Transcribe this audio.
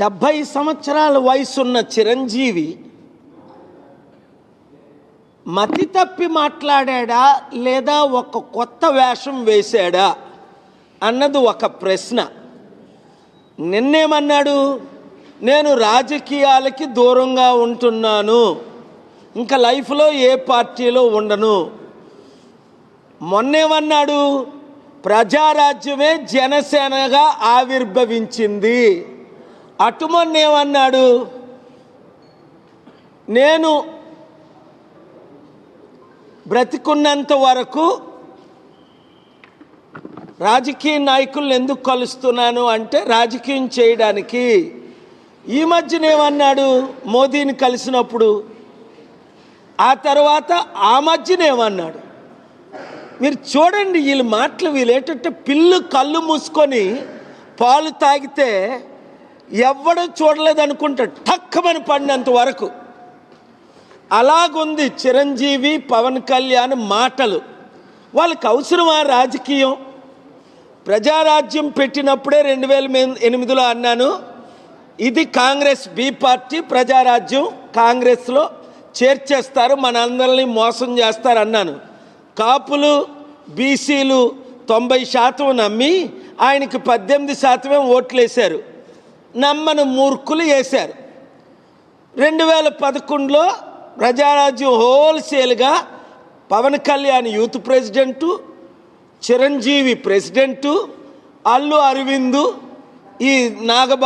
70 సంవత్సరాల వయసున్న చిరంజీవి మతి తప్పి మాట్లాడా లేదా ఒక కొత్త వేషం వేశాడా అన్నది ఒక ప్రశ్న. నిన్నేమన్నాడు? నేను రాజకీయాలకి దూరంగా ఉంటున్నాను, ఇంకా లైఫ్లో ఏ పార్టీలో ఉండను. మొన్నేమన్నాడు? ప్రజారాజ్యమే జనసేనగా ఆవిర్భవించింది. అటు మొన్నేమన్నాడు? నేను బ్రతికున్నంత వరకు రాజకీయ నాయకులను ఎందుకు కలుస్తున్నాను అంటే రాజకీయం చేయడానికి. ఈ మధ్యనేమన్నాడు? మోదీని కలిసినప్పుడు. ఆ తర్వాత ఆ మధ్యనేమన్నాడు? మీరు చూడండి, వీళ్ళ మాటలు వీళ్ళేంటంటే పిల్లు కళ్ళు మూసుకొని పాలు తాగితే ఎవడో చూడలేదు అనుకుంటాడు, టక్కమని పడినంత వరకు. అలాగుంది చిరంజీవి పవన్ కళ్యాణ్ మాటలు. వాళ్ళకి అవసరమా రాజకీయం? ప్రజారాజ్యం పెట్టినప్పుడే 2008లో అన్నాను, ఇది కాంగ్రెస్ బి పార్టీ, ప్రజారాజ్యం కాంగ్రెస్లో చేర్చేస్తారు, మనందరినీ మోసం చేస్తారు అన్నాను. కాపులు బీసీలు 90% నమ్మి ఆయనకి 18% ఓట్లేశారు. నమ్మని మూర్ఖులు వేశారు. 2011లో ప్రజారాజ్యం హోల్సేల్గా Pawan Kalyan youth president, Chiranjeevi president, Allu Aravind, ఈ నాగబాబు